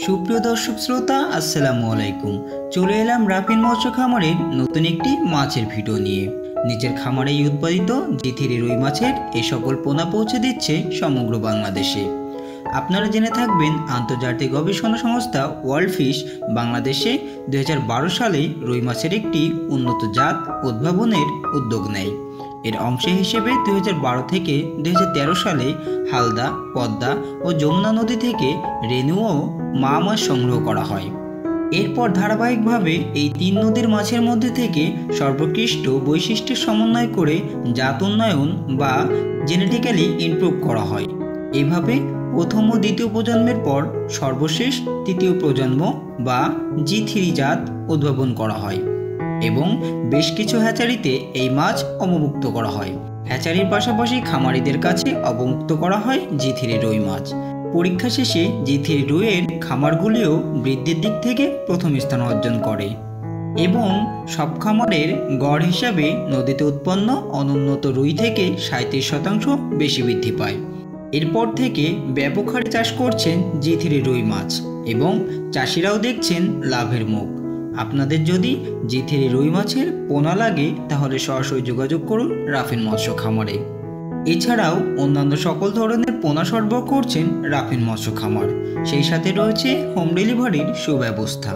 সুপ্রিয় দর্শক শ্রোতা, আসসালামু আলাইকুম। চলে এলাম রাফিন মৎস্য খামারের নতুন একটি মাছের ভিডিও নিয়ে। নিজের খামারেই উৎপাদিত জিথিরি রুই মাছের এই সকল পোনা পৌঁছে দিচ্ছে সমগ্র বাংলাদেশে। আপনারা জেনে থাকবেন, আন্তর্জাতিক গবেষণা সংস্থা ওয়ার্ল্ড ফিশ বাংলাদেশে 2012 সালে রুই মাছের একটি উন্নত জাত উদ্ভাবনের উদ্যোগ নেয়। এর অংশ হিসেবে 2012 থেকে 2013 সালে হালদা, পদ্মা ও যমুনা নদী থেকে রেনু ও মা মাছ সংগ্রহ করা হয়। এরপর ধারাবাহিকভাবে এই তিন নদীর মাছের মধ্যে থেকে সর্বোৎকৃষ্ট বৈশিষ্ট্যের সমন্বয় করে জাত উন্নয়ন বা জেনেটিক্যালি ইমপ্রুভ করা হয়। এভাবে প্রথম ও দ্বিতীয় প্রজন্মের পর সর্বশেষ তৃতীয় প্রজন্ম বা G3 জাত উদ্ভাবন করা হয় এবং বেশ কিছু হ্যাচারিতে এই মাছ অবমুক্ত করা হয়। হ্যাচারির পাশাপাশি খামারিদের কাছে অবমুক্ত করা হয় G3 রুই মাছ। পরীক্ষা শেষে G3 রুইয়ের খামারগুলিও বৃদ্ধির দিক থেকে প্রথম স্থান অর্জন করে এবং সব খামারের গড় হিসাবে নদীতে উৎপন্ন অনুন্নত রুই থেকে 37% বেশি বৃদ্ধি পায়। এরপর থেকে ব্যাপক হারে চাষ করছেন G3 রুই মাছ এবং চাষিরাও দেখছেন লাভের মুখ। আপনাদের যদি G3 রুই মাছের পোনা লাগে তাহলে সরাসরি যোগাযোগ করুন রাফিন মৎস্য খামারে। এছাড়াও অন্যান্য সকল ধরনের পোনা সরবরাহ করছেন রাফিন মৎস্য খামার। সেই সাথে রয়েছে হোম ডেলিভারির সুব্যবস্থা।